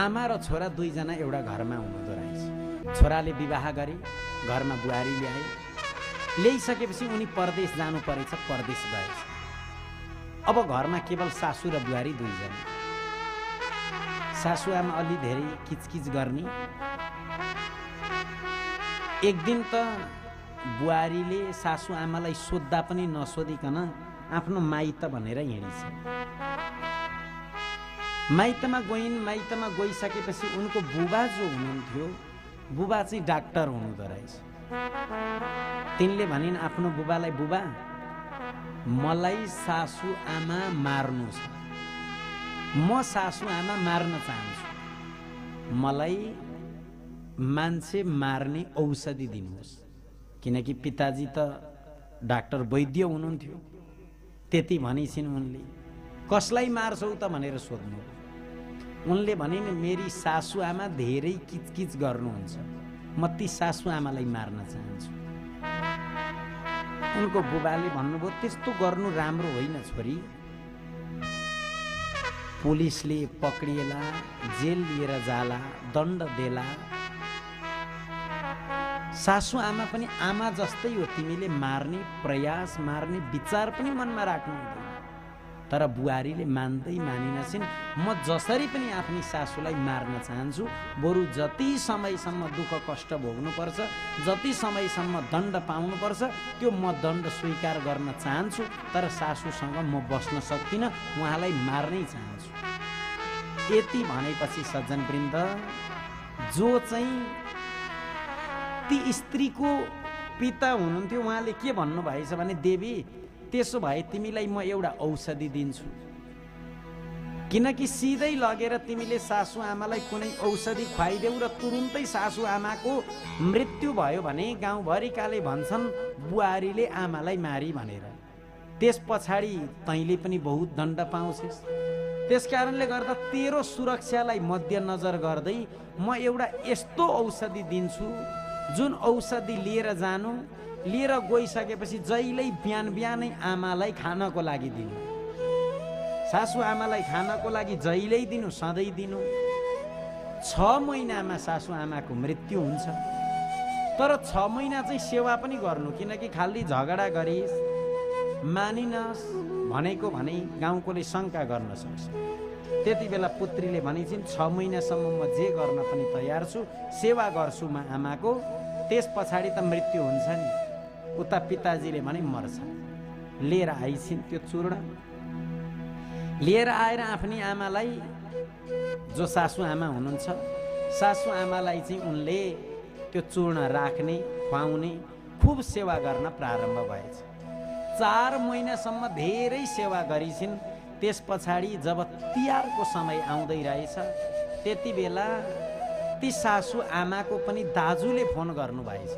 आमा र छोरा दुईजना एउटा घरमा हुनुहुँदो रहेछ। छोराले विवाह गरे, घरमा बुहारी ल्याए, ल्याइसकेपछि उनी परदेश जानु परेछ, परदेश गएछ। अब घरमा केवल सासू र बुहारी दुईजना। सासू आमा अलि धेरै किचकिच गर्ने। एक दिन त बुहारीले सासू आमालाई सोद्धा पनि नसोधिकन आफ्नो माइत भनेर हिँडिछ। माइतमा गइसकेपछि उनको बुबा जो हुनुहुन्थ्यो, बुबा चाहिँ डाक्टर हुनुहुँदो रहेछ। तिनले भनिन् आफ्नो बुबालाई, बुबा मलाई सासू आमा मार्नु छ, म सासू आमा मार्न चाहन्छु, मलाई मान्छे मार्ने औषधि दिनुहोस्। किनकि पिताजी त डाक्टर वैद्य हुनुहुन्थ्यो। त्यति भनिसिन् उनले। कसलाई मार्छौ त भनेर सोध्नु। उनले भनिन् मेरी सासू आमा धेरै किचकिच गर्नुहुन्छ, म ती सासू आमालाई मार्न चाहन्छु। उनको बुबाले भन्नुभयो त्यस्तो गर्नु राम्रो होइन छोरी, पुलिसले पक्रिएला, जेल लिएर जाला, दण्ड देला। सासू आमा पनि आमा जस्तै हो, तिमीले मार्ने प्रयास, मार्ने विचार पनि मनमा राख्नु हुँदैन। तर बुहारीले मान्दै मानिनछिन्, म जसरी पनि आफ्नी सासूलाई मार्न चाहन्छु, बरु जति समयसम्म दुःख कष्ट भोग्नुपर्छ, जति समयसम्म दण्ड पाउनुपर्छ, त्यो म दण्ड स्वीकार गर्न चाहन्छु। तर सासूसँग म बस्न सक्दिनँ, उहाँलाई मार्नै चाहन्छु। यति भनेपछि सज्जनवृन्द, जो चाहिँ ती स्त्रीको पिता हुनुहुन्थ्यो, उहाँले के भन्नुभएछ भने, देवी त्यसो भए तिमीलाई म एउटा औषधि दिन्छु। किनकि सिधै लगेर तिमीले सासू आमालाई कुनै औषधि खुवाइदेऊ र तुरुन्तै सासू आमाको मृत्यु भयो भने गाउँभरिकाले भन्छन् बुहारीले आमालाई मारी भनेर। त्यस पछाडि तैँले पनि बहुत दण्ड पाउँछेस्। त्यस कारणले गर्दा तेरो सुरक्षालाई मध्यनजर गर्दै म एउटा यस्तो औषधि दिन्छु, जुन औषधि लिएर जानु, लिएर गइसकेपछि जहिल्यै बिहान बिहानै आमालाई खानको लागि दिनु, सासू आमालाई खानको लागि जहिल्यै दिनु, सधैँ दिनु। 6 महिनामा सासू आमाको मृत्यु हुन्छ। तर 6 महिना चाहिँ सेवा पनि गर्नु, किनकि खाली झगडा गरिस्, मानिनस् भनेको भने गाउँकोले शङ्का गर्न सक्छ। त्यति बेला पुत्रीले भनिन्छन् 6 महिनासम्म म जे गर्न पनि तयार छु, सेवा गर्छु म आमाको। त्यस पछाडि त मृत्यु हुन्छ नि। उता पिताजीले भने मर्छ। लिएर आइछिन् त्यो चूर्ण, लिएर आएर आफ्नी आमालाई, जो सासू आमा हुनुहुन्छ, सासू आमालाई चाहिँ उनले त्यो चूर्ण राख्ने, खुवाउने, खुब सेवा गर्न प्रारम्भ भएछ। 4 महिनासम्म धेरै सेवा गरिछिन्। त्यस पछाडि जब तिहारको समय आउँदै रहेछ, त्यति बेला ती सासू आमाको पनि दाजुले फोन गर्नुभएछ।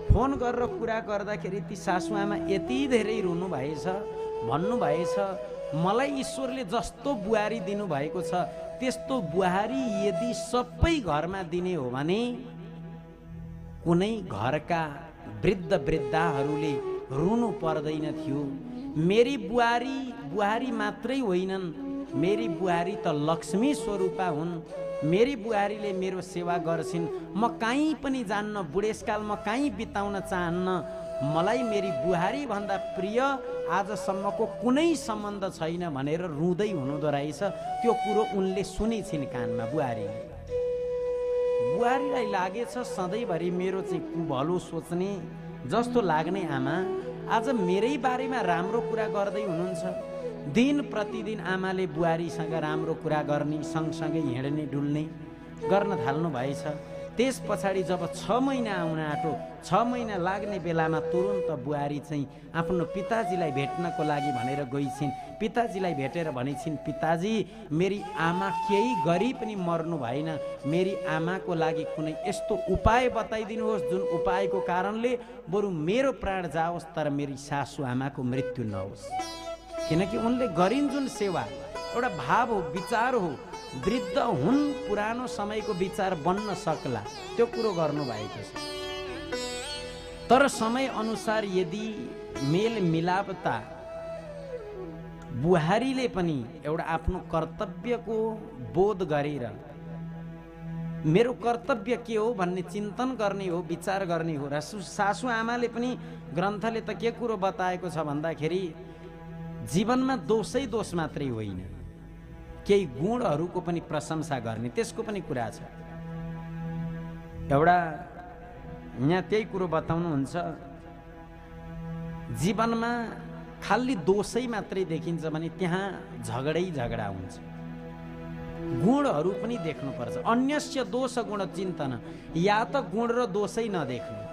फोन गरेर कुरा गर्दाखेरि ती सासू आमा यति धेरै रुनु भएछ, भन्नुभएछ मलाई ईश्वरले जस्तो बुहारी दिनुभएको छ, त्यस्तो बुहारी यदि सबै घरमा दिने हो भने कुनै घरका वृद्ध वृद्धाहरूले रुनु पर्दैन थियो। मेरी बुहारी मात्रै होइनन्, मेरी बुहारी त लक्ष्मी स्वरूपा हुन्। मेरी बुहारीले मेरो सेवा गर्छिन्। म कहीँ पनि जान्न, बुढेसकाल म कहीँ बिताउन चाहन्न। मलाई मेरी बुहारी भन्दा प्रिय आजसम्मको कुनै सम्बन्ध छैन भनेर रुँदै हुनुहुँदो रहेछ। त्यो कुरो उनले सुनेछिन् कानमा बुहारीले। बुहारीलाई लागेछ सधैँभरि मेरो चाहिँ कुभलो सोच्ने जस्तो लाग्ने आमा आज मेरै बारेमा राम्रो कुरा गर्दै हुनुहुन्छ। दिन प्रतिदिन आमाले बुहारीसँग राम्रो कुरा गर्ने, सँगसँगै हिँड्ने डुल्ने गर्न थाल्नु भएछ। त्यस पछाडि जब 6 महिना आउन आँटो, 6 महिना लाग्ने बेलामा तुरुन्त बुहारी चाहिँ आफ्नो पिताजीलाई भेट्नको लागि भनेर गइछिन्। पिताजीलाई भेटेर भनेछिन्, पिताजी मेरी आमा केही गरी पनि मर्नु भएन, मेरी आमाको लागि कुनै यस्तो उपाय बताइदिनुहोस् जुन उपायको कारणले बरु मेरो प्राण जाओस् तर मेरी सासू आमाको मृत्यु नहोस्। किनकि उनले गरिन् जुन सेवा एउटा भाव हो, विचार हो। वृद्ध हुन्, पुरानो समयको विचार बन्न सक्ला, त्यो कुरो गर्नुभएको छ। तर समय अनुसार यदि मेल मिलापता बुहारीले पनि एउटा आफ्नो कर्तव्यको बोध गरेर मेरो कर्तव्य के हो भन्ने चिन्तन गर्ने हो, विचार गर्ने हो। र सासु आमाले पनि ग्रन्थले त के कुरो बताएको छ भन्दाखेरि जीवनमा दोषै दोष मात्रै होइन, केही गुणहरूको पनि प्रशंसा गर्ने, त्यसको पनि कुरा छ। एउटा यहाँ त्यही कुरो बताउनुहुन्छ, जीवनमा खाली दोषै मात्रै देखिन्छ भने त्यहाँ झगडै झगडा हुन्छ। गुणहरू पनि देख्नुपर्छ। अन्यस्य दोष गुण चिन्तन, या त गुण र दोषै नदेख्नु,